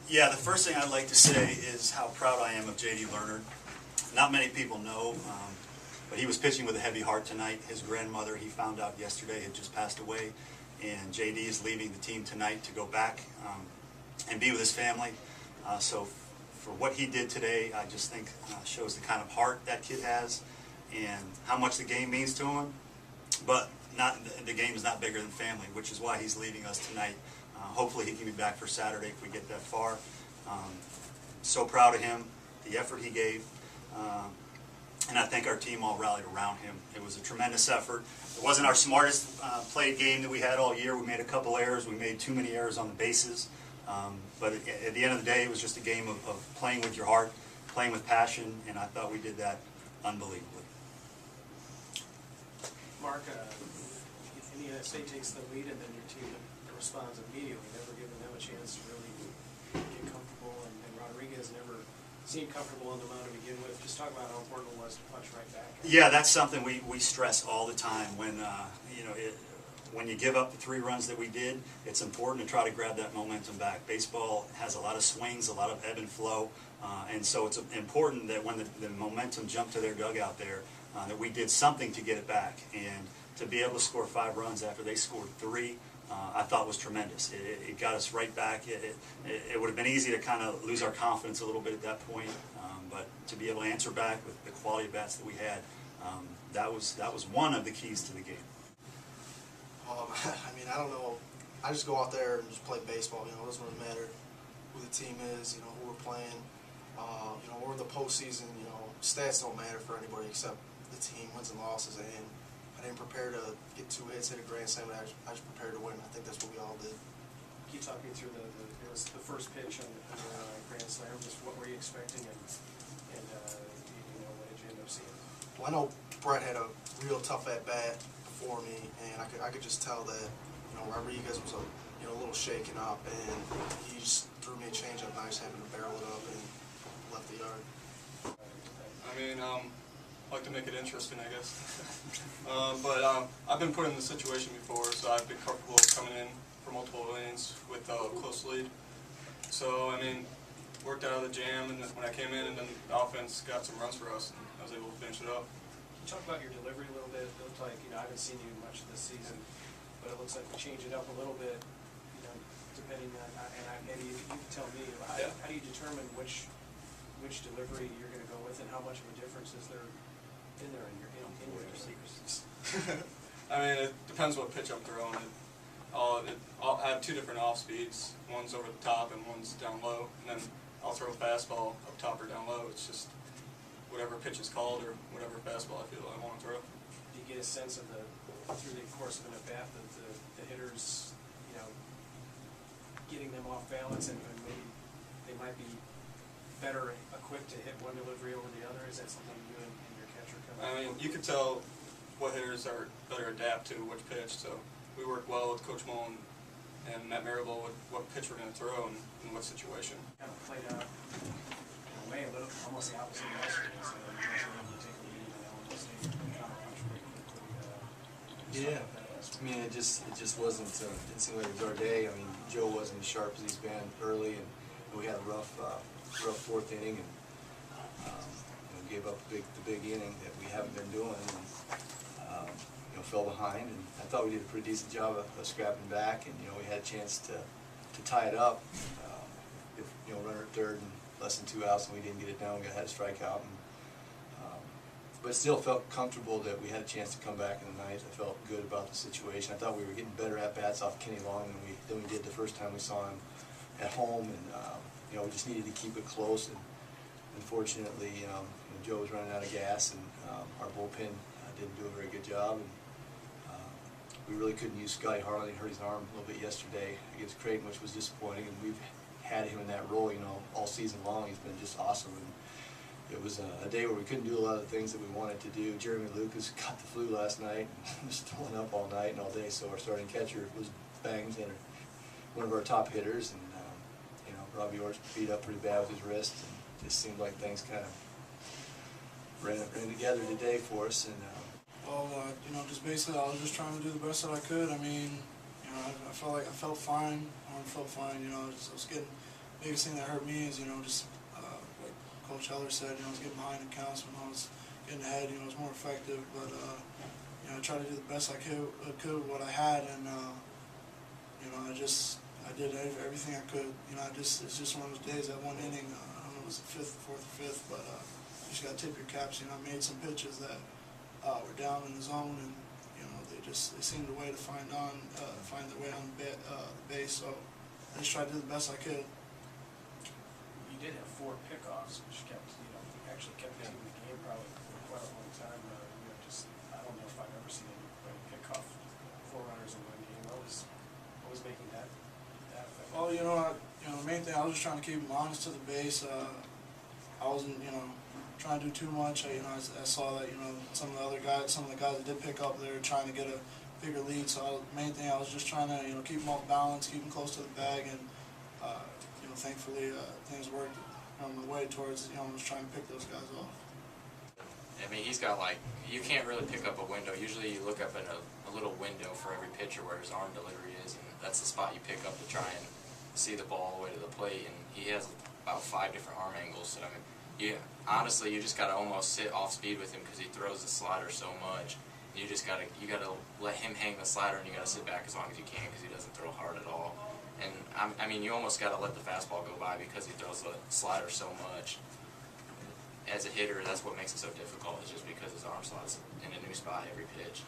Yeah, the first thing I'd like to say is how proud I am of J.D. Lerner. Not many people know, but he was pitching with a heavy heart tonight. His grandmother, he found out yesterday, had just passed away, and J.D. is leaving the team tonight to go back and be with his family. So for what he did today, I just think shows the kind of heart that kid has and how much the game means to him. But the game is not bigger than family, which is why he's leaving us tonight. Hopefully he can be back for Saturday if we get that far. So proud of him, the effort he gave, and I think our team all rallied around him. It was a tremendous effort. It wasn't our smartest played game that we had all year. We made a couple errors. We made too many errors on the bases. But at the end of the day, it was just a game of playing with your heart, playing with passion, and I thought we did that unbelievably. Mark, Indiana State takes the lead, and then your team responds immediately, never giving them a chance to really get comfortable, and Rodriguez never seemed comfortable on the mound to begin with. Just talk about how important it was to punch right back. Yeah, that's something we stress all the time. When you give up the 3 runs that we did, it's important to try to grab that momentum back. Baseball has a lot of swings, a lot of ebb and flow, and so it's important that when the momentum jumped to their dugout there, that we did something to get it back. And to be able to score 5 runs after they scored 3, I thought was tremendous. It got us right back. It would have been easy to kind of lose our confidence a little bit at that point, but to be able to answer back with the quality of bats that we had, that was one of the keys to the game. I mean, I don't know. I just go out there and just play baseball. It doesn't really matter who the team is, who we're playing. We're in the postseason. Stats don't matter for anybody except the team, wins and losses. And I didn't prepare to get 2 hits, hit a grand slam. I just prepared to win. I think that's what we all did. Can you talk me through it was the first pitch on the grand slam? Just what were you expecting, and what did you end up seeing? Well, I know Brett had a real tough at bat before me, and I could just tell that Rodriguez was a little shaken up, and he just threw me a changeup. And I just happened to barrel it up and left the yard. I like to make it interesting, I guess. But I've been put in this situation before, so I've been comfortable coming in for multiple innings with a close lead. So worked out of the jam, and when I came in, and then the offense got some runs for us, and I was able to finish it up. Can you talk about your delivery a little bit? It looked like, I haven't seen you much this season, but it looks like we changed it up a little bit, depending on, and maybe you can tell me, how do you determine which delivery you're going to go with, and how much of a difference is there in your secrets? It depends what pitch I'm throwing. I have 2 different off speeds. One's over the top and one's down low, and then I'll throw a fastball up top or down low. It's just whatever pitch is called or whatever fastball I feel I want to throw. Do you get a sense of through the course of an at-bat that the hitters, getting them off balance, and maybe they might be better equipped to hit one delivery over the other? Is that something you and your catcher come you can tell what hitters are better adapt to which pitch. So we work well with Coach Mullen and Matt Marable with what pitch we're going to throw and in what situation. Kind of played out in a way a little almost the opposite of yesterday. So you wasn't able to take the lead, and Illinois State counter punch pretty quickly. Yeah. It just wasn't. Didn't seem like it was our day. Joe wasn't as sharp as he's been early, and we had a rough 4th inning, and gave up the big inning that we haven't been doing, and fell behind. And I thought we did a pretty decent job of scrapping back, and we had a chance to tie it up. Runner at third and less than 2 outs, and we didn't get it done. We had a strikeout, but still felt comfortable that we had a chance to come back in the 9th. I felt good about the situation. I thought we were getting better at bats off Kenny Long than we did the first time we saw him at home, and we just needed to keep it close. And unfortunately, Joe was running out of gas, and our bullpen didn't do a very good job. And we really couldn't use Scotty Harlan. He hurt his arm a little bit yesterday against Creighton, which was disappointing. And we've had him in that role, all season long. He's been just awesome. And it was a day where we couldn't do a lot of the things that we wanted to do. Jeremy Lucas got the flu last night and was throwing up all night and all day. So our starting catcher was banged, and one of our top hitters, and Robbie Orr beat up pretty bad with his wrist. And it just seemed like things kind of ran together today for us. And just basically I was just trying to do the best that I could. I felt fine. I felt fine. I was getting biggest thing that hurt me is, just like Coach Heller said, I was getting behind the counts when I was getting ahead, it was more effective. But, I tried to do the best I could with what I had, and, I did everything I could. It's just one of those days, that one inning, I don't know if it was the fourth or fifth, but you just got to tip your caps. I made some pitches that were down in the zone, and, they seemed a way to find their way on the base, so I just tried to do the best I could. You did have 4 pickoffs, which kept, actually kept the team in the game probably for quite a long time. I don't know if I've ever seen anybody pick off 4 runners in one game. What was making that effective? Well, the main thing, I was just trying to keep them honest to the base. I wasn't, trying to do too much. I saw that, some of the guys that did pick up, they were trying to get a bigger lead. So main thing, I was just trying to, keep them off balance, keep them close to the bag, and thankfully things worked on the way towards, just trying to pick those guys off. I mean, he's got you can't really pick up a window. Usually you look up in a little window for every pitcher where his arm delivery is, and that's the spot you pick up to try and see the ball all the way to the plate. And he has about 5 different arm angles. So, honestly, you just got to almost sit off speed with him because he throws the slider so much. You just got to let him hang the slider, and you got to sit back as long as you can because he doesn't throw hard at all. And I mean, you almost got to let the fastball go by because he throws the slider so much. As a hitter, that's what makes it so difficult, is just because his arm slot's in a new spot every pitch.